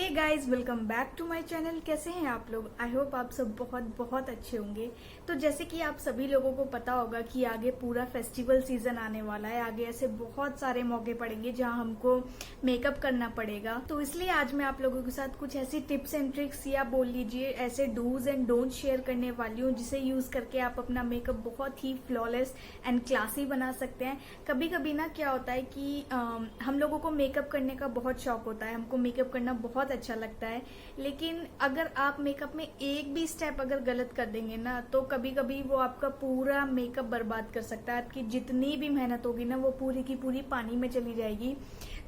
Guys welcome back to my channel. कैसे हैं आप लोग? आई होप आप सब बहुत बहुत अच्छे होंगे। तो जैसे कि आप सभी लोगों को पता होगा कि आगे पूरा फेस्टिवल सीजन आने वाला है। आगे ऐसे बहुत सारे मौके पड़ेंगे जहां हमको मेकअप करना पड़ेगा। तो इसलिए आज मैं आप लोगों के साथ कुछ ऐसी टिप्स एंड ट्रिक्स या बोल लीजिए ऐसे डूज एंड डोंट शेयर करने वाली हूँ जिसे यूज करके आप अपना मेकअप बहुत ही फ्लॉलेस एंड क्लासी बना सकते हैं। कभी कभी ना क्या होता है कि हम लोगों को मेकअप करने का बहुत शौक होता है, हमको मेकअप करना बहुत अच्छा लगता है, लेकिन अगर आप मेकअप में एक भी स्टेप अगर गलत कर देंगे ना तो कभी कभी वो आपका पूरा मेकअप बर्बाद कर सकता है। आपकी जितनी भी मेहनत होगी ना वो पूरी की पूरी पानी में चली जाएगी।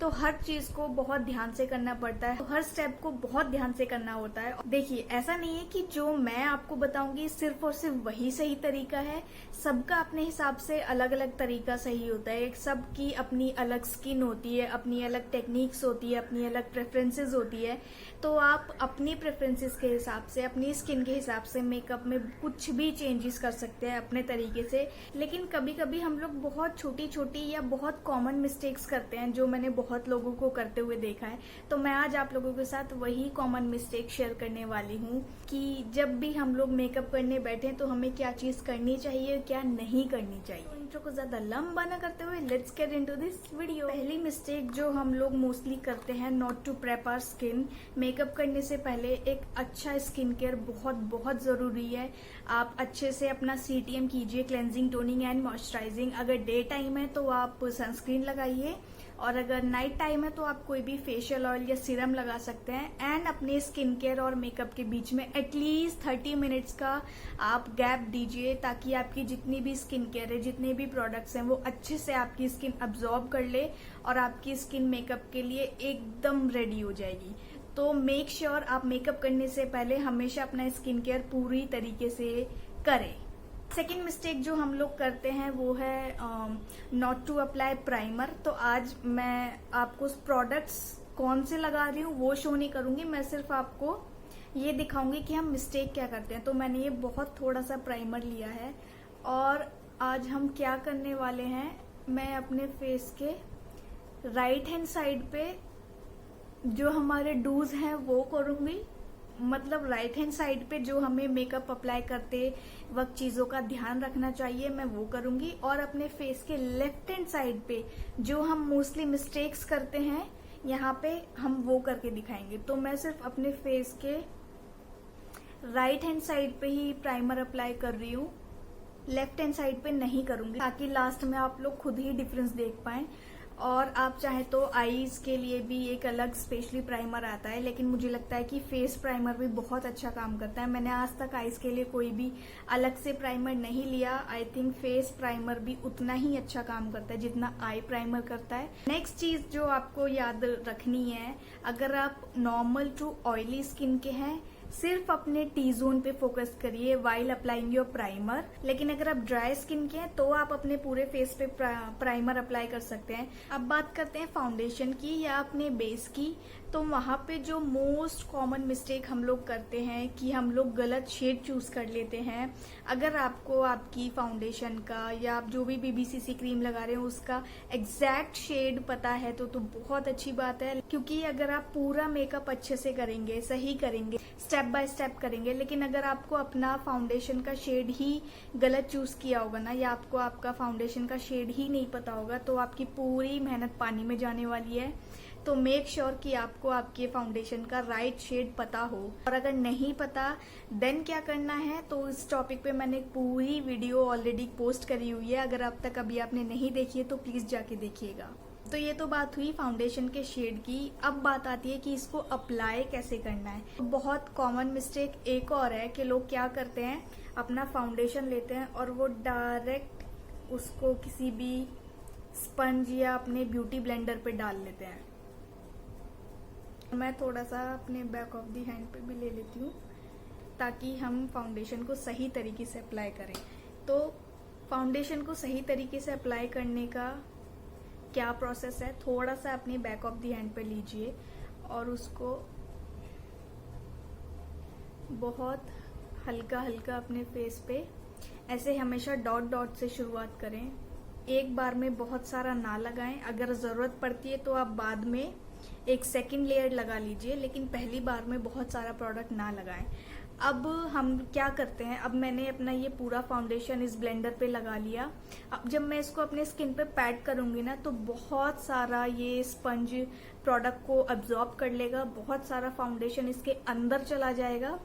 तो हर चीज को बहुत ध्यान से करना पड़ता है, हर स्टेप को बहुत ध्यान से करना होता है। देखिए, ऐसा नहीं है कि जो मैं आपको बताऊंगी सिर्फ और सिर्फ वही सही तरीका है। सबका अपने हिसाब से अलग अलग तरीका सही होता है। सबकी अपनी अलग स्किन होती है, अपनी अलग टेक्निक्स होती है, अपनी अलग प्रेफरेंसेस होती है। तो आप अपनी प्रेफरेंसेस के हिसाब से, अपनी स्किन के हिसाब से मेकअप में कुछ भी चेंजेस कर सकते हैं अपने तरीके से। लेकिन कभी कभी हम लोग बहुत छोटी छोटी या बहुत कॉमन मिस्टेक्स करते हैं जो मैंने बहुत लोगों को करते हुए देखा है। तो मैं आज आप लोगों के साथ वही कॉमन मिस्टेक शेयर करने वाली हूँ कि जब भी हम लोग मेकअप करने बैठे तो हमें क्या चीज करनी चाहिए, क्या नहीं करनी चाहिए। तो इंट्रो को ज्यादा लंबा न करते हुए let's get into this video. पहली मिस्टेक जो हम लोग मोस्टली करते हैं, not to prep our skin. Makeup करने से पहले एक अच्छा स्किन केयर बहुत बहुत जरूरी है। आप अच्छे से अपना CTM कीजिए, क्लेंजिंग, टोनिंग एंड मॉइस्चराइजिंग। अगर डे टाइम है तो आप सनस्क्रीन लगाइए, और अगर नाइट टाइम है तो आप कोई भी फेशियल ऑयल या सीरम लगा सकते हैं। एंड अपने स्किन केयर और मेकअप के बीच में एटलीस्ट 30 मिनट्स का आप गैप दीजिए, ताकि आपकी जितनी भी स्किन केयर है, जितने भी प्रोडक्ट्स हैं, वो अच्छे से आपकी स्किन अब्जॉर्ब कर ले और आपकी स्किन मेकअप के लिए एकदम रेडी हो जाएगी। तो मेक श्योर आप मेकअप करने से पहले हमेशा अपना स्किन केयर पूरी तरीके से करें। सेकेंड मिस्टेक जो हम लोग करते हैं वो है नॉट टू अप्लाई प्राइमर। तो आज मैं आपको प्रोडक्ट्स कौन से लगा रही हूँ वो शो नहीं करूंगी, मैं सिर्फ आपको ये दिखाऊंगी कि हम मिस्टेक क्या करते हैं। तो मैंने ये बहुत थोड़ा सा प्राइमर लिया है और आज हम क्या करने वाले हैं, मैं अपने फेस के राइट हैंड साइड पे जो हमारे डूज हैं वो करूंगी। मतलब राइट हैंड साइड पे जो हमें मेकअप अप्लाई करते वक्त चीजों का ध्यान रखना चाहिए मैं वो करूंगी, और अपने फेस के लेफ्ट हैंड साइड पे जो हम मोस्टली मिस्टेक्स करते हैं यहाँ पे हम वो करके दिखाएंगे। तो मैं सिर्फ अपने फेस के राइट हैंड साइड पे ही प्राइमर अप्लाई कर रही हूँ, लेफ्ट हैंड साइड पे नहीं करूंगी, ताकि लास्ट में आप लोग खुद ही डिफरेंस देख पाएं। और आप चाहे तो आईज के लिए भी एक अलग स्पेशली प्राइमर आता है, लेकिन मुझे लगता है कि फेस प्राइमर भी बहुत अच्छा काम करता है। मैंने आज तक आईज के लिए कोई भी अलग से प्राइमर नहीं लिया। आई थिंक फेस प्राइमर भी उतना ही अच्छा काम करता है जितना आई प्राइमर करता है। नेक्स्ट चीज जो आपको याद रखनी है, अगर आप नॉर्मल टू ऑयली स्किन के हैं सिर्फ अपने टी जोन पे फोकस करिए वाइल अप्लाइंग योर प्राइमर। लेकिन अगर आप ड्राई स्किन के हैं तो आप अपने पूरे फेस पे प्राइमर अप्लाई कर सकते हैं। अब बात करते हैं फाउंडेशन की या अपने बेस की। तो वहां पे जो मोस्ट कॉमन मिस्टेक हम लोग करते हैं कि हम लोग गलत शेड चूज कर लेते हैं। अगर आपको आपकी फाउंडेशन का या आप जो भी BBCC क्रीम लगा रहे हैं उसका एग्जैक्ट शेड पता है तो बहुत अच्छी बात है, क्योंकि अगर आप पूरा मेकअप अच्छे से करेंगे, सही करेंगे, स्टेप बाय स्टेप करेंगे, लेकिन अगर आपको अपना फाउंडेशन का शेड ही गलत चूज किया होगा ना, या आपको आपका फाउंडेशन का शेड ही नहीं पता होगा, तो आपकी पूरी मेहनत पानी में जाने वाली है। तो मेक श्योर कि आपको आपके फाउंडेशन का राइट शेड पता हो। और अगर नहीं पता देन क्या करना है, तो इस टॉपिक पे मैंने एक पूरी वीडियो ऑलरेडी पोस्ट करी हुई है। अगर अब तक अभी आपने नहीं देखी है तो प्लीज जाके देखिएगा। तो ये तो बात हुई फाउंडेशन के शेड की। अब बात आती है कि इसको अप्लाई कैसे करना है। तो बहुत कॉमन मिस्टेक एक और है कि लोग क्या करते हैं, अपना फाउंडेशन लेते हैं और वो डायरेक्ट उसको किसी भी स्पंज या अपने ब्यूटी ब्लेंडर पे डाल लेते हैं। मैं थोड़ा सा अपने बैक ऑफ दी हैंड पे भी ले लेती हूँ ताकि हम फाउंडेशन को सही तरीके से अप्लाई करें। तो फाउंडेशन को सही तरीके से अप्लाई करने का क्या प्रोसेस है, थोड़ा सा अपनी बैक ऑफ दी हैंड पे लीजिए और उसको बहुत हल्का हल्का अपने फेस पे ऐसे हमेशा डॉट डॉट से शुरुआत करें। एक बार में बहुत सारा ना लगाएं। अगर जरूरत पड़ती है तो आप बाद में एक सेकंड लेयर लगा लीजिए, लेकिन पहली बार में बहुत सारा प्रोडक्ट ना लगाएं। अब हम क्या करते हैं, अब मैंने अपना ये पूरा फाउंडेशन इस ब्लेंडर पे लगा लिया। अब जब मैं इसको अपने स्किन पे पैड करूंगी ना, तो बहुत सारा ये स्पंज प्रोडक्ट को अब्जॉर्ब कर लेगा, बहुत सारा फाउंडेशन इसके अंदर चला जाएगा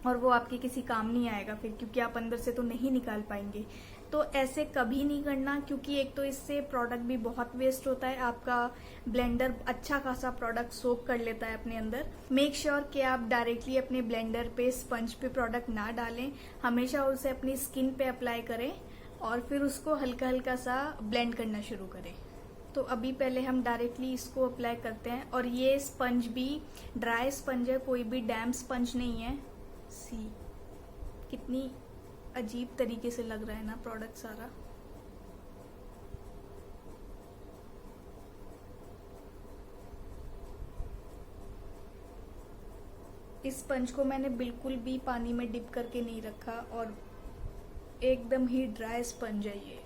और वो आपके किसी काम नहीं आएगा फिर, क्योंकि आप अंदर से तो नहीं निकाल पाएंगे। तो ऐसे कभी नहीं करना, क्योंकि एक तो इससे प्रोडक्ट भी बहुत वेस्ट होता है, आपका ब्लेंडर अच्छा खासा प्रोडक्ट सोक कर लेता है अपने अंदर। मेक श्योर कि आप डायरेक्टली अपने ब्लेंडर पे स्पंज पे प्रोडक्ट ना डालें, हमेशा उसे अपनी स्किन पे अप्लाई करें और फिर उसको हल्का हल्का सा ब्लेंड करना शुरू करें। तो अभी पहले हम डायरेक्टली इसको अप्लाई करते हैं, और ये स्पंज भी ड्राई स्पंज है, कोई भी डैम्प स्पंज नहीं है। सी कितनी अजीब तरीके से लग रहा है ना प्रोडक्ट सारा। इस स्पंज को मैंने बिल्कुल भी पानी में डिप करके नहीं रखा और एकदम ही ड्राई स्पंज है ये।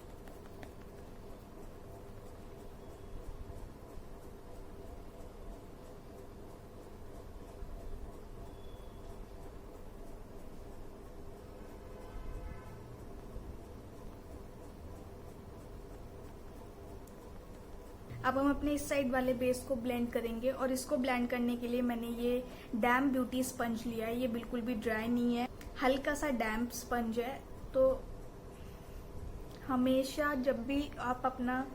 अब हम अपने इस साइड वाले बेस को ब्लेंड करेंगे, और इसको ब्लेंड करने के लिए मैंने ये डैम्प ब्यूटी स्पंज लिया है। ये बिल्कुल भी ड्राई नहीं है, हल्का सा डैम्प स्पंज है। तो हमेशा जब भी आप अपना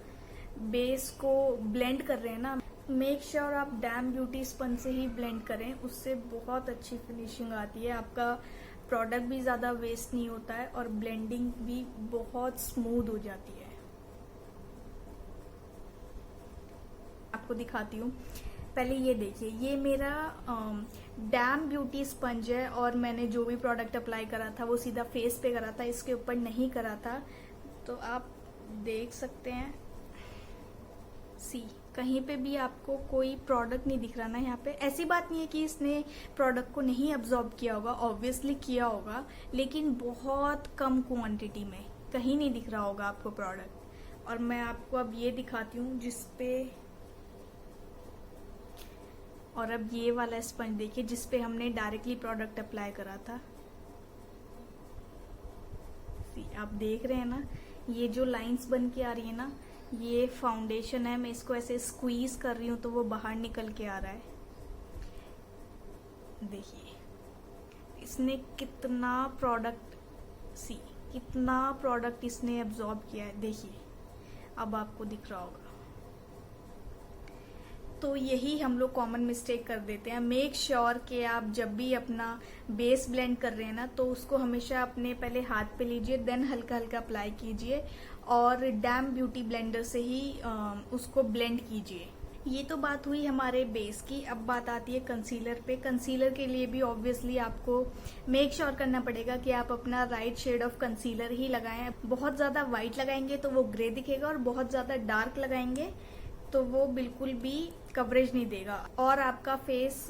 बेस को ब्लेंड कर रहे हैं ना, मेक श्योर आप डैम्प ब्यूटी स्पंज से ही ब्लेंड करें, उससे बहुत अच्छी फिनिशिंग आती है, आपका प्रोडक्ट भी ज्यादा वेस्ट नहीं होता है और ब्लेंडिंग भी बहुत स्मूथ हो जाती है। आपको दिखाती हूँ, पहले ये देखिए, ये मेरा डैम्प ब्यूटी स्पंज है और मैंने जो भी प्रोडक्ट अप्लाई करा था वो सीधा फेस पे करा था, इसके ऊपर नहीं करा था। तो आप देख सकते हैं, सी कहीं पे भी आपको कोई प्रोडक्ट नहीं दिख रहा ना यहाँ पे। ऐसी बात नहीं है कि इसने प्रोडक्ट को नहीं अब्जॉर्ब किया होगा, ऑब्वियसली किया होगा, लेकिन बहुत कम क्वांटिटी में, कहीं नहीं दिख रहा होगा आपको प्रोडक्ट। और मैं आपको अब ये दिखाती हूँ जिसपे, और अब ये वाला स्पंज देखिए जिसपे हमने डायरेक्टली प्रोडक्ट अप्लाई करा था। आप देख रहे हैं ना, ये जो लाइंस बन के आ रही है ना, ये फाउंडेशन है। मैं इसको ऐसे स्क्वीज कर रही हूँ तो वो बाहर निकल के आ रहा है। देखिए इसने कितना प्रोडक्ट, कितना प्रोडक्ट इसने अब्जॉर्ब किया है। देखिए अब आपको दिख रहा होगा। तो यही हम लोग कॉमन मिस्टेक कर देते हैं। मेक श्योर कि आप जब भी अपना बेस ब्लेंड कर रहे हैं ना, तो उसको हमेशा अपने पहले हाथ पे लीजिए, देन हल्का हल्का अप्लाई कीजिए और डैम्प ब्यूटी ब्लेंडर से ही उसको ब्लेंड कीजिए। ये तो बात हुई हमारे बेस की। अब बात आती है कंसीलर पे। कंसीलर के लिए भी ऑब्वियसली आपको मेक श्योर करना पड़ेगा कि आप अपना राइट शेड ऑफ कंसीलर ही लगाएं। बहुत ज्यादा व्हाइट लगाएंगे तो वो ग्रे दिखेगा, और बहुत ज्यादा डार्क लगाएंगे तो वो बिल्कुल भी कवरेज नहीं देगा और आपका फेस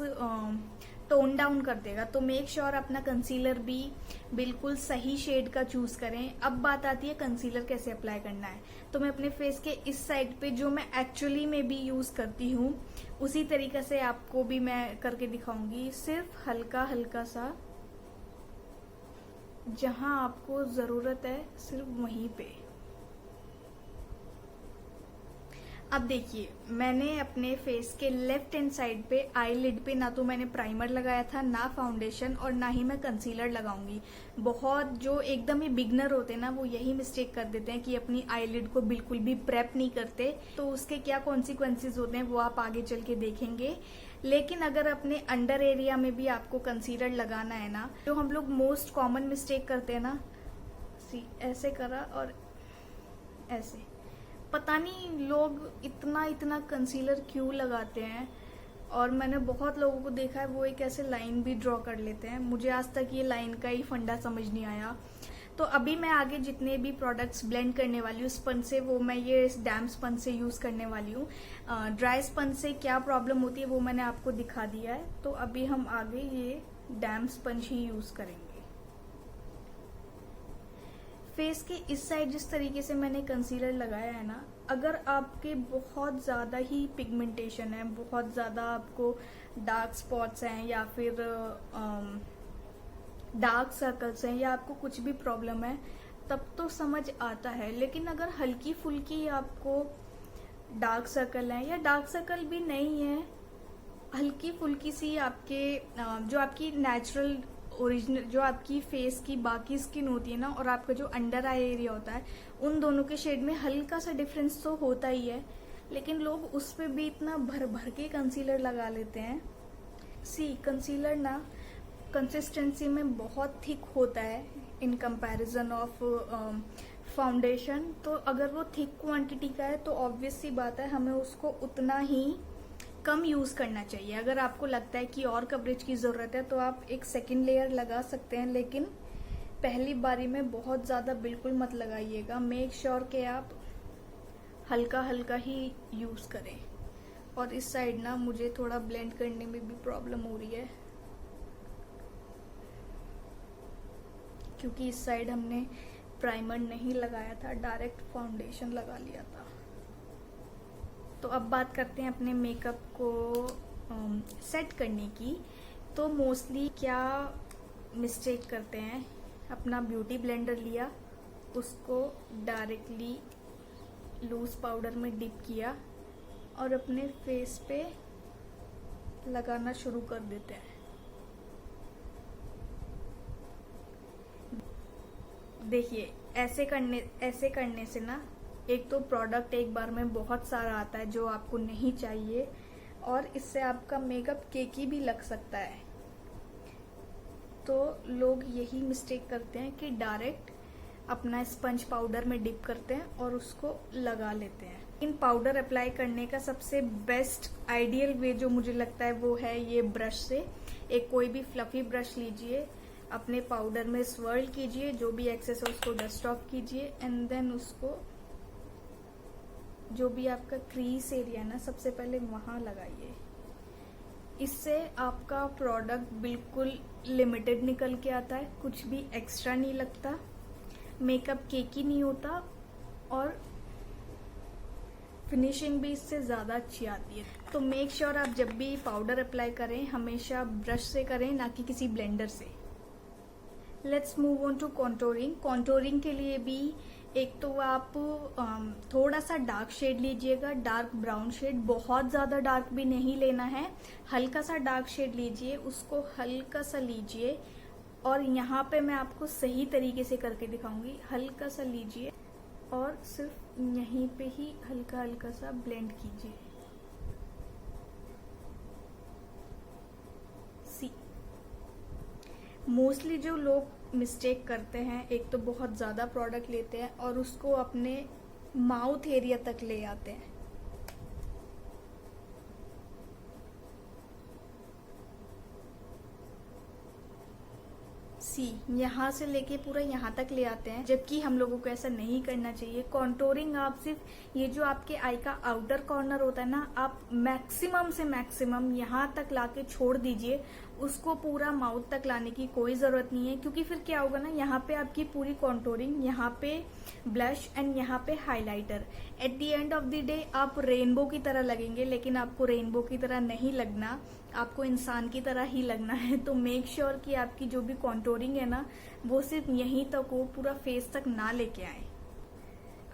टोन डाउन कर देगा। तो मेक श्योर अपना कंसीलर भी बिल्कुल सही शेड का चूज करें। अब बात आती है कंसीलर कैसे अप्लाई करना है। तो मैं अपने फेस के इस साइड पे, जो मैं एक्चुअली में भी यूज करती हूँ, उसी तरीके से आपको भी मैं करके दिखाऊंगी। सिर्फ हल्का हल्का सा, जहां आपको जरूरत है सिर्फ वहीं पे। अब देखिए, मैंने अपने फेस के लेफ्ट हैंड साइड पे आईलिड पे ना तो मैंने प्राइमर लगाया था, ना फाउंडेशन, और ना ही मैं कंसीलर लगाऊंगी। बहुत जो एकदम ही बिगनर होते हैं ना, वो यही मिस्टेक कर देते हैं कि अपनी आईलिड को बिल्कुल भी प्रेप नहीं करते। तो उसके क्या कॉन्सिक्वेंसेज होते हैं वो आप आगे चल के देखेंगे। लेकिन अगर अपने अंडर एरिया में भी आपको कंसीलर लगाना है ना, जो हम लोग मोस्ट कॉमन मिस्टेक करते हैं ना, ऐसे करा और ऐसे, पता नहीं लोग इतना इतना कंसीलर क्यों लगाते हैं। और मैंने बहुत लोगों को देखा है वो एक ऐसे लाइन भी ड्रॉ कर लेते हैं। मुझे आज तक ये लाइन का ही फंडा समझ नहीं आया। तो अभी मैं आगे जितने भी प्रोडक्ट्स ब्लेंड करने वाली हूँ स्पंज से, वो मैं ये डैम्प स्पंज से यूज करने वाली हूँ। ड्राई स्पंज से क्या प्रॉब्लम होती है वो मैंने आपको दिखा दिया है। तो अभी हम आगे ये डैम्प स्पंज ही यूज करेंगे। फेस के इस साइड जिस तरीके से मैंने कंसीलर लगाया है ना, अगर आपके बहुत ज़्यादा ही पिगमेंटेशन है, बहुत ज़्यादा आपको डार्क स्पॉट्स हैं या फिर डार्क सर्कल्स हैं या आपको कुछ भी प्रॉब्लम है, तब तो समझ आता है। लेकिन अगर हल्की फुल्की आपको डार्क सर्कल है या डार्क सर्कल भी नहीं है, हल्की फुल्की सी आपके जो आपकी नेचुरल ओरिजिनल जो आपकी फेस की बाकी स्किन होती है ना, और आपका जो अंडर आई एरिया होता है, उन दोनों के शेड में हल्का सा डिफरेंस तो होता ही है। लेकिन लोग उस पे भी इतना भर भर के कंसीलर लगा लेते हैं। कंसीलर ना कंसिस्टेंसी में बहुत थिक होता है इन कंपैरिजन ऑफ फाउंडेशन। तो अगर वो थिक क्वांटिटी का है तो ऑब्वियस सी बात है हमें उसको उतना ही कम यूज करना चाहिए। अगर आपको लगता है कि और कवरेज की जरूरत है तो आप एक सेकेंड लेयर लगा सकते हैं, लेकिन पहली बारी में बहुत ज्यादा बिल्कुल मत लगाइएगा। मेक श्योर कि आप हल्का हल्का ही यूज करें। और इस साइड ना मुझे थोड़ा ब्लेंड करने में भी प्रॉब्लम हो रही है, क्योंकि इस साइड हमने प्राइमर नहीं लगाया था, डायरेक्ट फाउंडेशन लगा लिया था। तो अब बात करते हैं अपने मेकअप को सेट करने की। तो मोस्टली क्या मिस्टेक करते हैं, अपना ब्यूटी ब्लेंडर लिया, उसको डायरेक्टली लूज पाउडर में डिप किया और अपने फेस पे लगाना शुरू कर देते हैं। देखिए ऐसे करने से ना, एक तो प्रोडक्ट एक बार में बहुत सारा आता है जो आपको नहीं चाहिए, और इससे आपका मेकअप केकी भी लग सकता है। तो लोग यही मिस्टेक करते हैं कि डायरेक्ट अपना स्पंज पाउडर में डिप करते हैं और उसको लगा लेते हैं। इन पाउडर अप्लाई करने का सबसे बेस्ट आइडियल वे जो मुझे लगता है वो है ये ब्रश से। एक कोई भी फ्लफी ब्रश लीजिए, अपने पाउडर में स्वर्ल कीजिए, जो भी एक्सेस है उसको डस्ट ऑफ कीजिए, एंड देन उसको जो भी आपका क्रीज एरिया है ना, सबसे पहले वहां लगाइए। इससे आपका प्रोडक्ट बिल्कुल लिमिटेड निकल के आता है, कुछ भी एक्स्ट्रा नहीं लगता, मेकअप केकी नहीं होता, और फिनिशिंग भी इससे ज्यादा अच्छी आती है। तो मेक श्योर आप जब भी पाउडर अप्लाई करें हमेशा ब्रश से करें, ना कि किसी ब्लेंडर से। Let's move on to contouring. Contouring के लिए भी एक तो आप थोड़ा सा डार्क शेड लीजिएगा, डार्क ब्राउन शेड, बहुत ज्यादा डार्क भी नहीं लेना है, हल्का सा डार्क शेड लीजिए, उसको हल्का सा लीजिए, और यहाँ पे मैं आपको सही तरीके से करके दिखाऊंगी। हल्का सा लीजिए और सिर्फ यहीं पे ही हल्का हल्का सा ब्लेंड कीजिए। मोस्टली जो लोग मिस्टेक करते हैं, एक तो बहुत ज्यादा प्रोडक्ट लेते हैं और उसको अपने माउथ एरिया तक ले आते हैं। यहाँ से लेके पूरा यहाँ तक ले आते हैं, जबकि हम लोगों को ऐसा नहीं करना चाहिए। कॉन्टोरिंग आप सिर्फ ये जो आपके आई का आउटर कॉर्नर होता है ना, आप मैक्सिमम से मैक्सिमम यहाँ तक लाके छोड़ दीजिए, उसको पूरा माउथ तक लाने की कोई जरूरत नहीं है। क्योंकि फिर क्या होगा ना, यहाँ पे आपकी पूरी कॉन्टोरिंग, यहाँ पे ब्लश एंड यहाँ पे highlighter, at the end of the day आप रेनबो की तरह लगेंगे, लेकिन आपको रेनबो की तरह नहीं लगना, आपको इंसान की तरह ही लगना है। तो मेक श्योर कि आपकी जो भी कॉन्टोरिंग है ना, वो सिर्फ यहीं तक हो, पूरा फेस तक ना लेके आए।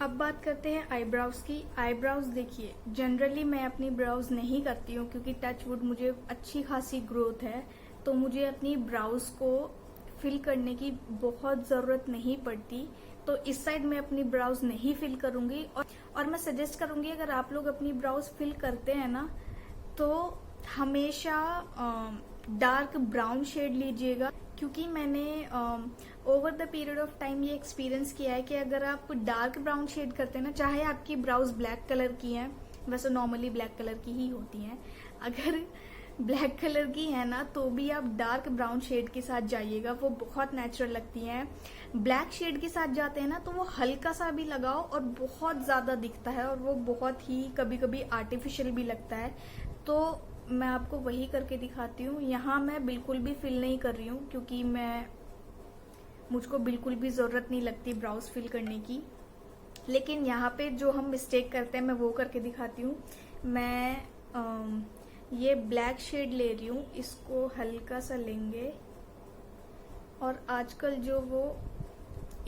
अब बात करते हैं आईब्राउज की। आईब्राउज देखिए, जनरली मैं अपनी ब्राउज नहीं करती हूँ, क्योंकि टच वुड मुझे अच्छी खासी ग्रोथ है, तो मुझे अपनी ब्राउज को फिल करने की बहुत जरूरत नहीं पड़ती। तो इस साइड में अपनी ब्राउज नहीं फिल करूंगी। और मैं सजेस्ट करूंगी, अगर आप लोग अपनी ब्राउज फिल करते हैं ना, तो हमेशा डार्क ब्राउन शेड लीजिएगा। क्योंकि मैंने over the period of time ये एक्सपीरियंस किया है कि अगर आप डार्क ब्राउन शेड करते हैं ना, चाहे आपकी ब्राउज ब्लैक कलर की है, वैसे नॉर्मली ब्लैक कलर की ही होती हैं, अगर ब्लैक कलर की है ना, तो भी आप डार्क ब्राउन शेड के साथ जाइएगा, वो बहुत नेचुरल लगती हैं। ब्लैक शेड के साथ जाते हैं ना, तो वो हल्का सा भी लगाओ और बहुत ज्यादा दिखता है, और वो बहुत ही कभी कभी आर्टिफिशियल भी लगता है। तो मैं आपको वही करके दिखाती हूँ। यहाँ मैं बिल्कुल भी फिल नहीं कर रही हूँ, क्योंकि मुझको बिल्कुल भी जरूरत नहीं लगती ब्राउज फिल करने की। लेकिन यहाँ पे जो हम मिस्टेक करते हैं मैं वो करके दिखाती हूँ। मैं ये ब्लैक शेड ले रही हूँ, इसको हल्का सा लेंगे और आजकल जो वो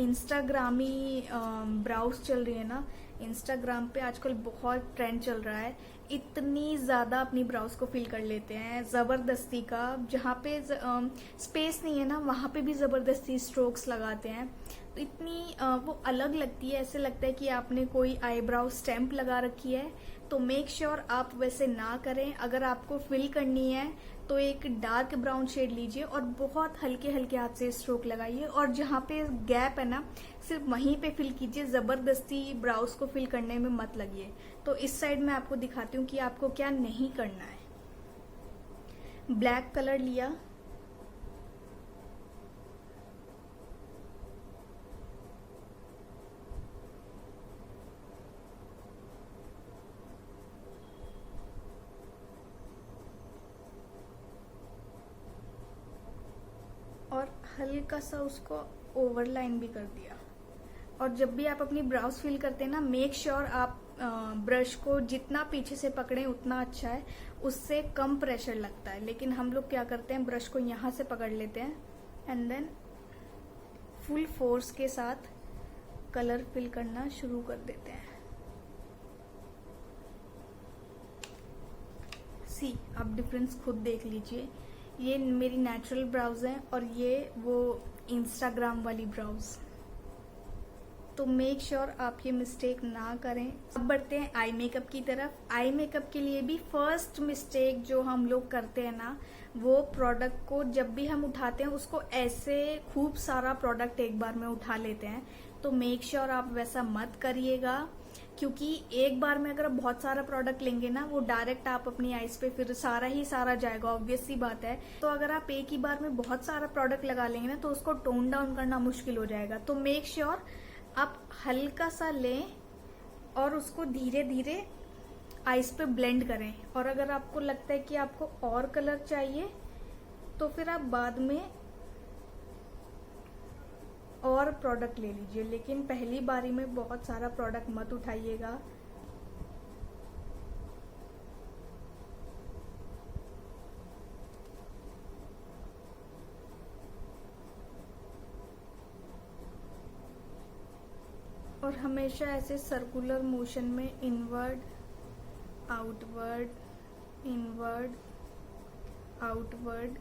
इंस्टाग्रामी ब्राउज चल रही है ना, इंस्टाग्राम पे आजकल बहुत ट्रेंड चल रहा है, इतनी ज़्यादा अपनी ब्राउज को फिल कर लेते हैं ज़बरदस्ती का। जहाँ पे स्पेस नहीं है ना वहाँ पे भी ज़बरदस्ती स्ट्रोक्स लगाते हैं, तो इतनी वो अलग लगती है, ऐसे लगता है कि आपने कोई आईब्राउ स्टैम्प लगा रखी है। तो मेक श्योर आप वैसे ना करें। अगर आपको फिल करनी है तो एक डार्क ब्राउन शेड लीजिए और बहुत हल्के हल्के हाथ से स्ट्रोक लगाइए, और जहाँ पे गैप है ना सिर्फ वहीं पे फिल कीजिए, जबरदस्ती ब्राउज को फिल करने में मत लगिए। तो इस साइड में आपको दिखाती हूँ कि आपको क्या नहीं करना है। ब्लैक कलर लिया, और हल्का सा उसको ओवरलाइन भी कर दिया। और जब भी आप अपनी ब्राउज फिल करते हैं ना, मेक श्योर आप ब्रश को जितना पीछे से पकड़ें उतना अच्छा है, उससे कम प्रेशर लगता है। लेकिन हम लोग क्या करते हैं, ब्रश को यहाँ से पकड़ लेते हैं एंड देन फुल फोर्स के साथ कलर फिल करना शुरू कर देते हैं। सी, आप डिफरेंस खुद देख लीजिए। ये मेरी नेचुरल ब्राउज है और ये वो इंस्टाग्राम वाली ब्राउज। तो मेक श्योर आप ये मिस्टेक ना करें। अब बढ़ते हैं आई मेकअप की तरफ। आई मेकअप के लिए भी फर्स्ट मिस्टेक जो हम लोग करते हैं ना, वो प्रोडक्ट को जब भी हम उठाते हैं उसको ऐसे खूब सारा प्रोडक्ट एक बार में उठा लेते हैं। तो मेक श्योर आप वैसा मत करिएगा, क्योंकि एक बार में अगर आप बहुत सारा प्रोडक्ट लेंगे ना, वो डायरेक्ट आप अपनी आईज पे फिर सारा ही सारा जाएगा, ऑब्वियस सी बात है। तो अगर आप एक ही बार में बहुत सारा प्रोडक्ट लगा लेंगे ना, तो उसको टोन डाउन करना मुश्किल हो जाएगा। तो मेक श्योर आप हल्का सा लें और उसको धीरे धीरे आईज पे ब्लेंड करें। और अगर आपको लगता है कि आपको और कलर चाहिए तो फिर आप बाद में और प्रोडक्ट ले लीजिए, लेकिन पहली बारी में बहुत सारा प्रोडक्ट मत उठाइएगा। और हमेशा ऐसे सर्कुलर मोशन में inward outward, inward outward.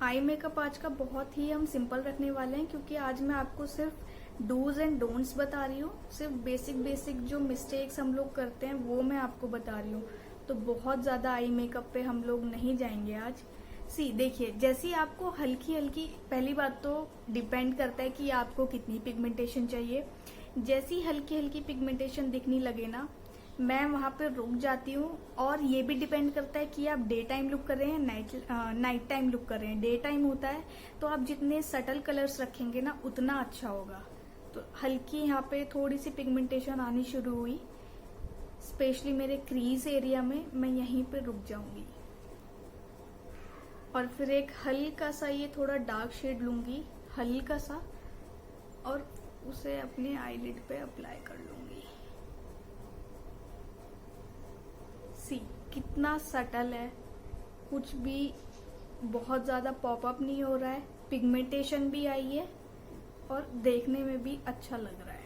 Eye makeup आज का बहुत ही हम सिंपल रखने वाले हैं, क्योंकि आज मैं आपको सिर्फ डूज एंड डोंट्स बता रही हूँ। सिर्फ बेसिक जो मिस्टेक्स हम लोग करते हैं वो मैं आपको बता रही हूँ। तो बहुत ज़्यादा आई मेकअप पे हम लोग नहीं जाएंगे आज। सी देखिए, जैसी आपको हल्की हल्की, पहली बात तो डिपेंड करता है कि आपको कितनी पिगमेंटेशन चाहिए। जैसी हल्की हल्की पिगमेंटेशन दिखने लगे ना, मैं वहां पर रुक जाती हूँ। और ये भी डिपेंड करता है कि आप डे टाइम लुक कर रहे हैं, नाइट टाइम लुक कर रहे हैं। डे टाइम होता है तो आप जितने सटल कलर्स रखेंगे ना उतना अच्छा होगा। तो हल्की यहाँ पे थोड़ी सी पिगमेंटेशन आनी शुरू हुई, स्पेशली मेरे क्रीज एरिया में, मैं यहीं पे रुक जाऊंगी। और फिर एक हल्का सा ये थोड़ा डार्क शेड लूंगी, हल्का सा, और उसे अपने आईलिड पे अप्लाई कर लूंगी। सी, कितना सटल है, कुछ भी बहुत ज्यादा पॉपअप नहीं हो रहा है, पिगमेंटेशन भी आई है और देखने में भी अच्छा लग रहा है।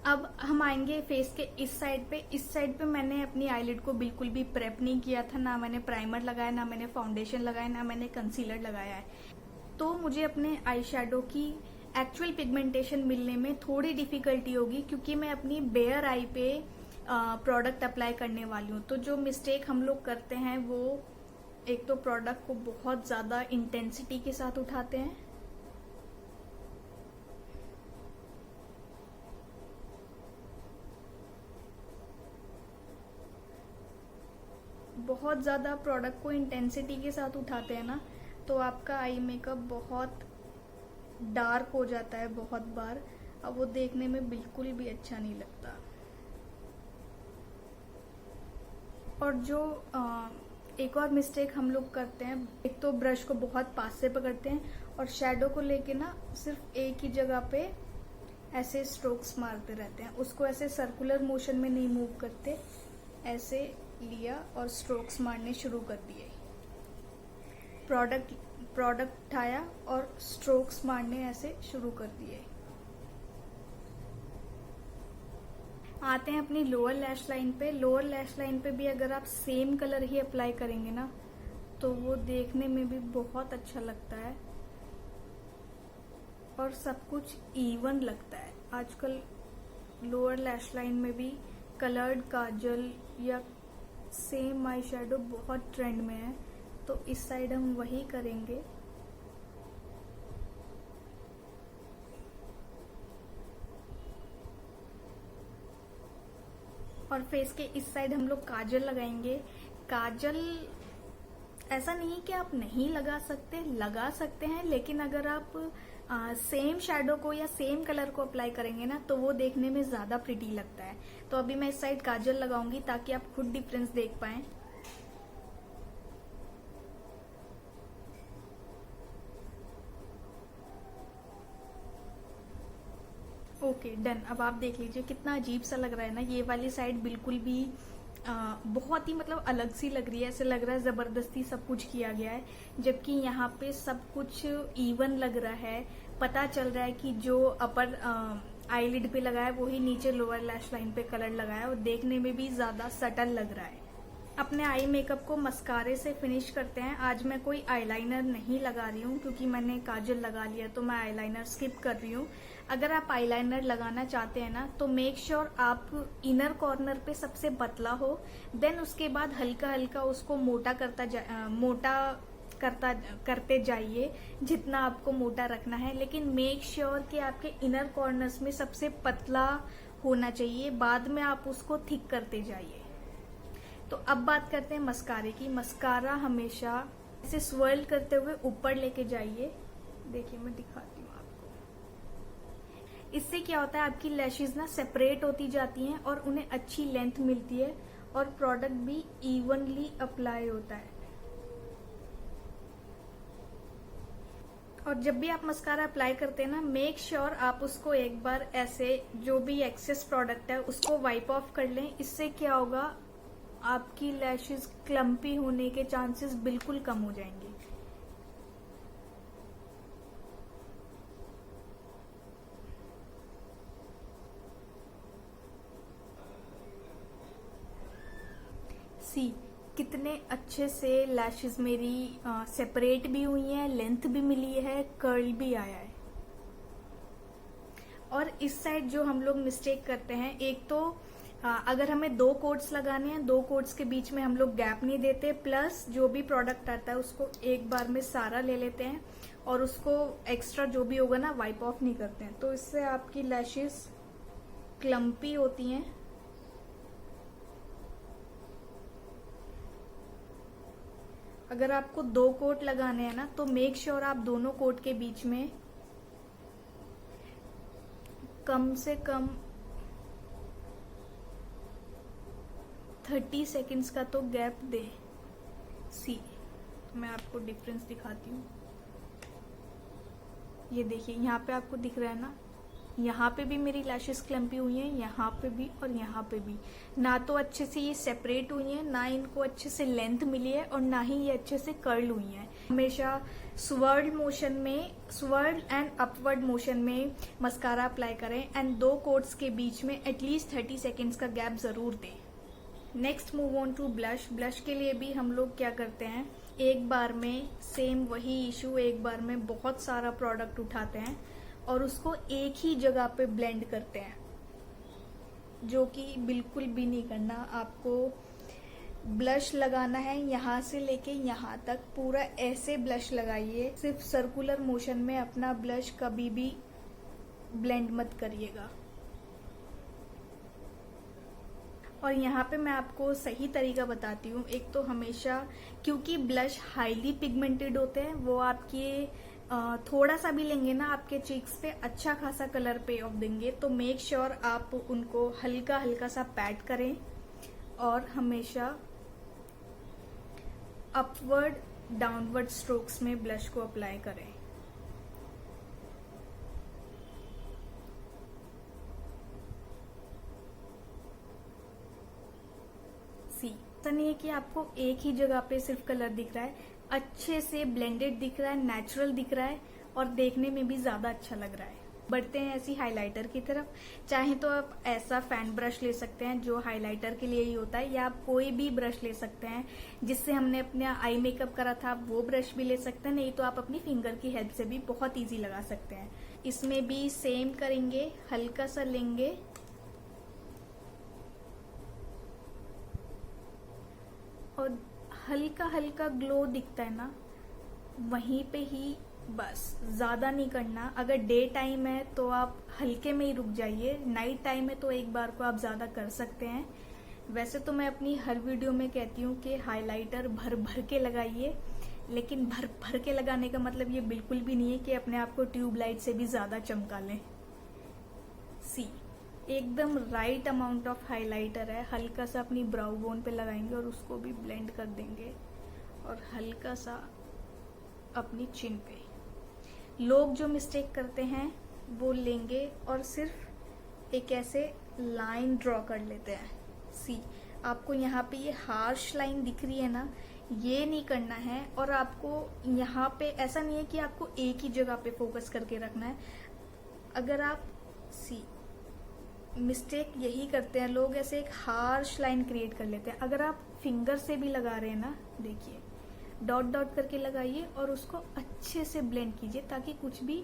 अब हम आएंगे फेस के इस साइड पे। इस साइड पे मैंने अपनी आईलिड को बिल्कुल भी प्रेप नहीं किया था, ना मैंने प्राइमर लगाया, ना मैंने फाउंडेशन लगाया, ना मैंने कंसीलर लगाया है। तो मुझे अपने आई शेडो की एक्चुअल पिगमेंटेशन मिलने में थोड़ी डिफिकल्टी होगी, क्योंकि मैं अपनी बेयर आई पे प्रोडक्ट अप्लाई करने वाली हूँ। तो जो मिस्टेक हम लोग करते हैं वो, एक तो प्रोडक्ट को बहुत ज्यादा इंटेंसिटी के साथ उठाते हैं, बहुत ज्यादा प्रोडक्ट को इंटेंसिटी के साथ उठाते हैं ना, तो आपका आई मेकअप बहुत डार्क हो जाता है बहुत बार। अब वो देखने में बिल्कुल भी अच्छा नहीं लगता। और जो एक और मिस्टेक हम लोग करते हैं, एक तो ब्रश को बहुत पास से पकड़ते हैं और शैडो को लेके ना सिर्फ एक ही जगह पे ऐसे स्ट्रोक्स मारते रहते हैं, उसको ऐसे सर्कुलर मोशन में नहीं मूव करते। ऐसे लिया और स्ट्रोक्स मारने शुरू कर दिए, प्रोडक्ट उठाया और स्ट्रोक्स मारने ऐसे शुरू कर दिए। आते हैं अपनी लोअर लैश लाइन पे। लोअर लैश लाइन पे भी अगर आप सेम कलर ही अप्लाई करेंगे ना तो वो देखने में भी बहुत अच्छा लगता है और सब कुछ इवन लगता है। आजकल लोअर लैश लाइन में भी कलर्ड काजल या सेम आई शेडो बहुत ट्रेंड में है, तो इस साइड हम वही करेंगे। और फेस के इस साइड हम लोग काजल लगाएंगे। काजल ऐसा नहीं कि आप नहीं लगा सकते हैं, लेकिन अगर आप सेम शैडो को या सेम कलर को अप्लाई करेंगे ना तो वो देखने में ज्यादा प्रिटी लगता है। तो अभी मैं इस साइड काजल लगाऊंगी ताकि आप खुद डिफरेंस देख पाएं। Okay done. अब आप देख लीजिए कितना अजीब सा लग रहा है ना। ये वाली साइड बिल्कुल भी बहुत ही मतलब अलग सी लग रही है, ऐसे लग रहा है जबरदस्ती सब कुछ किया गया है, जबकि यहाँ पे सब कुछ इवन लग रहा है। पता चल रहा है कि जो अपर आईलिड पे लगाया है वही नीचे लोअर लैश लाइन पे कलर लगाया है और देखने में भी ज्यादा सटल लग रहा है। अपने आई मेकअप को मस्कारे से फिनिश करते हैं। आज मैं कोई आईलाइनर नहीं लगा रही हूँ क्योंकि मैंने काजल लगा लिया, तो मैं आईलाइनर स्किप कर रही हूँ। अगर आप आईलाइनर लगाना चाहते हैं ना तो मेक श्योर आप इनर कॉर्नर पे सबसे पतला हो, देन उसके बाद हल्का हल्का उसको मोटा करते जाइए जितना आपको मोटा रखना है, लेकिन मेक श्योर कि आपके इनर कॉर्नर्स में सबसे पतला होना चाहिए, बाद में आप उसको थिक करते जाइए। तो अब बात करते हैं मस्कारे की। मस्कारा हमेशा इसे स्वर्ल करते हुए ऊपर लेके जाइए। देखिए मैं दिखाती हूँ आपको। इससे क्या होता है, आपकी लैशेज ना सेपरेट होती जाती हैं और उन्हें अच्छी लेंथ मिलती है और प्रोडक्ट भी इवनली अप्लाई होता है। और जब भी आप मस्कारा अप्लाई करते हैं ना, मेक श्योर आप उसको एक बार ऐसे जो भी एक्सेस प्रोडक्ट है उसको वाइप ऑफ कर लें। इससे क्या होगा, आपकी लैशेज क्लम्पी होने के चांसेस बिल्कुल कम हो जाएंगे। सी कितने अच्छे से लैशेज मेरी सेपरेट भी हुई हैं, लेंथ भी मिली है, कर्ल भी आया है। और इस साइड जो हम लोग मिस्टेक करते हैं, एक तो अगर हमें 2 कोट्स लगाने हैं, 2 कोट्स के बीच में हम लोग गैप नहीं देते, प्लस जो भी प्रोडक्ट आता है उसको एक बार में सारा ले लेते हैं और उसको एक्स्ट्रा जो भी होगा ना वाइप ऑफ नहीं करते हैं, तो इससे आपकी लैशेज क्लम्पी होती हैं। अगर आपको 2 कोट लगाने हैं ना तो मेक श्योर आप दोनों कोट के बीच में कम से कम 30 सेकेंड्स का तो गैप दे। सी मैं आपको डिफरेंस दिखाती हूँ। ये देखिए यहाँ पे आपको दिख रहा है ना, यहाँ पे भी मेरी लैशेस क्लम्पी हुई हैं, यहाँ पे भी और यहाँ पे भी। ना तो अच्छे से ये सेपरेट हुई हैं, ना इनको अच्छे से लेंथ मिली है और ना ही ये अच्छे से कर्ल हुई हैं। हमेशा स्वर्ल एंड अपवर्ड मोशन में मस्कारा अप्लाई करें एंड 2 कोट्स के बीच में एटलीस्ट 30 सेकेंड्स का गैप जरूर दें। Next move on to blush. Blush के लिए भी हम लोग क्या करते हैं, एक बार में सेम वही इशू, एक बार में बहुत सारा प्रोडक्ट उठाते हैं और उसको एक ही जगह पे ब्लेंड करते हैं, जो कि बिल्कुल भी नहीं करना। आपको ब्लश लगाना है यहाँ से लेके यहाँ तक, पूरा ऐसे ब्लश लगाइए। सिर्फ सर्कुलर मोशन में अपना ब्लश कभी भी ब्लेंड मत करिएगा। और यहाँ पे मैं आपको सही तरीका बताती हूँ। एक तो हमेशा, क्योंकि ब्लश हाईली पिगमेंटेड होते हैं, वो आपके थोड़ा सा भी लेंगे ना आपके चीक्स पे अच्छा खासा कलर पे ऑफ देंगे, तो मेक श्योर आप उनको हल्का हल्का सा पैट करें और हमेशा अपवर्ड डाउनवर्ड स्ट्रोक्स में ब्लश को अप्लाई करें। ऐसा नहीं है कि आपको एक ही जगह पे सिर्फ कलर दिख रहा है, अच्छे से ब्लेंडेड दिख रहा है, नेचुरल दिख रहा है और देखने में भी ज्यादा अच्छा लग रहा है। बढ़ते हैं ऐसी हाइलाइटर की तरफ। चाहे तो आप ऐसा फैन ब्रश ले सकते हैं जो हाइलाइटर के लिए ही होता है, या आप कोई भी ब्रश ले सकते हैं जिससे हमने अपने आई मेकअप करा था, वो ब्रश भी ले सकते हैं। नहीं तो आप अपनी फिंगर की हेल्प से भी बहुत इजी लगा सकते हैं। इसमें भी सेम करेंगे, हल्का सा लेंगे और हल्का हल्का ग्लो दिखता है ना, वहीं पे ही बस, ज्यादा नहीं करना। अगर डे टाइम है तो आप हल्के में ही रुक जाइए, नाइट टाइम है तो एक बार को आप ज्यादा कर सकते हैं। वैसे तो मैं अपनी हर वीडियो में कहती हूँ कि हाइलाइटर भर भर के लगाइए, लेकिन भर भर के लगाने का मतलब ये बिल्कुल भी नहीं है कि अपने आप को ट्यूबलाइट से भी ज्यादा चमका लें। एकदम राइट अमाउंट ऑफ हाइलाइटर है, हल्का सा अपनी ब्राउ बोन पे लगाएंगे और उसको भी ब्लेंड कर देंगे, और हल्का सा अपनी चिन पे। लोग जो मिस्टेक करते हैं वो लेंगे और सिर्फ एक ऐसे लाइन ड्रॉ कर लेते हैं। आपको यहाँ पे ये हार्श लाइन दिख रही है ना, ये नहीं करना है। और आपको यहाँ पे ऐसा नहीं है कि आपको एक ही जगह पे फोकस करके रखना है। अगर आप मिस्टेक यही करते हैं लोग, ऐसे एक हार्श लाइन क्रिएट कर लेते हैं। अगर आप फिंगर से भी लगा रहे हैं ना, देखिए डॉट डॉट करके लगाइए और उसको अच्छे से ब्लेंड कीजिए, ताकि कुछ भी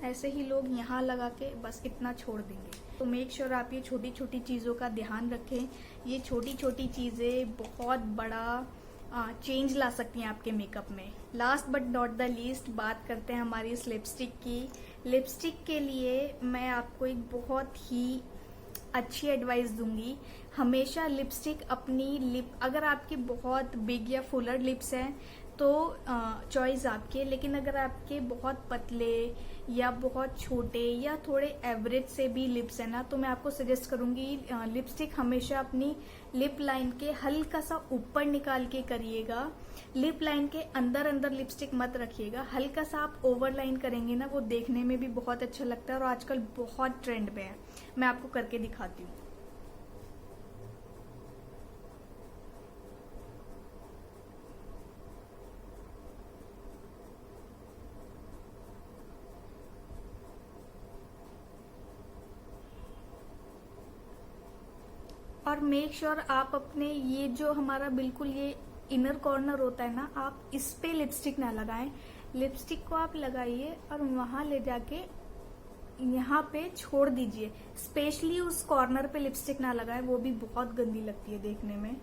ऐसे ही लोग यहाँ लगा के बस इतना छोड़ देंगे। तो मेक श्योर आप ये छोटी छोटी चीजों का ध्यान रखें। ये छोटी छोटी चीजें बहुत बड़ा चेंज ला सकती हैं आपके मेकअप में। Last but not the least बात करते हैं हमारी इस लिपस्टिक की। लिपस्टिक के लिए मैं आपको एक बहुत ही अच्छी एडवाइस दूंगी। हमेशा लिपस्टिक अपनी लिप, अगर आपकी बहुत बिग या फुलर लिप्स हैं तो चॉइस आपकी है, लेकिन अगर आपके बहुत पतले या बहुत छोटे या थोड़े एवरेज से भी लिप्स है ना, तो मैं आपको सजेस्ट करूंगी लिपस्टिक हमेशा अपनी लिप लाइन के हल्का सा ऊपर निकाल के करिएगा। लिप लाइन के अंदर अंदर लिपस्टिक मत रखिएगा। हल्का सा आप ओवरलाइन करेंगे ना, वो देखने में भी बहुत अच्छा लगता है और आजकल बहुत ट्रेंड पे है। मैं आपको करके दिखाती हूँ। और मेक श्योर आप अपने ये जो हमारा बिल्कुल ये इनर कॉर्नर होता है ना, आप इस पे लिपस्टिक ना लगाएं। लिपस्टिक को आप लगाइए और वहां ले जाके यहाँ पे छोड़ दीजिए। स्पेशली उस कॉर्नर पे लिपस्टिक ना लगाएं, वो भी बहुत गंदी लगती है देखने में।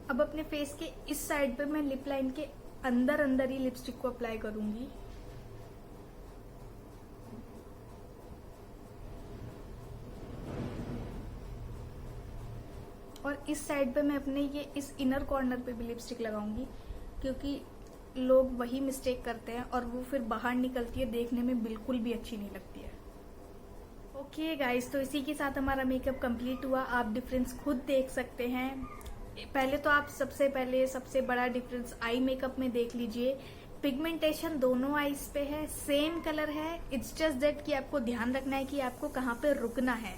अब अपने फेस के इस साइड पे मैं लिप लाइन के अंदर अंदर ही लिपस्टिक को अप्लाई करूंगी। और इस साइड पे मैं अपने ये इस इनर कॉर्नर पे भी लिपस्टिक लगाऊंगी, क्योंकि लोग वही मिस्टेक करते हैं और वो फिर बाहर निकलती है, देखने में बिल्कुल भी अच्छी नहीं लगती है। ओके गाइस, तो इसी के साथ हमारा मेकअप कंप्लीट हुआ। आप डिफरेंस खुद देख सकते हैं। पहले तो आप सबसे बड़ा डिफरेंस आई मेकअप में देख लीजिए। पिगमेंटेशन दोनों आईज पे है, सेम कलर है। इट्स जस्ट दैट कि आपको ध्यान रखना है कि आपको कहाँ पे रुकना है।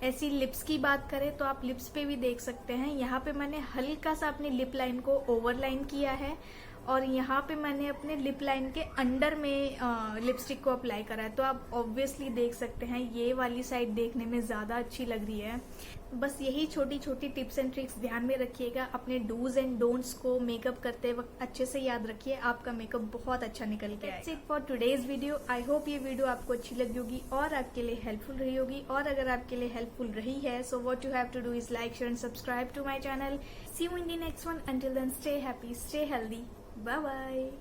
ऐसी लिप्स की बात करें तो आप लिप्स पे भी देख सकते हैं। यहाँ पे मैंने हल्का सा अपनी लिप लाइन को ओवरलाइन किया है और यहाँ पे मैंने अपने लिप लाइन के अंडर में लिपस्टिक को अप्लाई करा है। तो आप ऑब्वियसली देख सकते हैं ये वाली साइड देखने में ज्यादा अच्छी लग रही है। बस यही छोटी छोटी टिप्स एंड ट्रिक्स ध्यान में रखिएगा। अपने डूज एंड डोंट्स को मेकअप करते वक्त अच्छे से याद रखिए, आपका मेकअप बहुत अच्छा निकल के आएगा। That's it for today's video. I hope ये वीडियो आपको अच्छी लगी होगी और आपके लिए हेल्पफुल रही होगी। और अगर आपके लिए हेल्पफुल रही है, so what you have to do is like, share and subscribe to my channel. See you in the next one. Until then, stay happy, stay healthy, bye bye.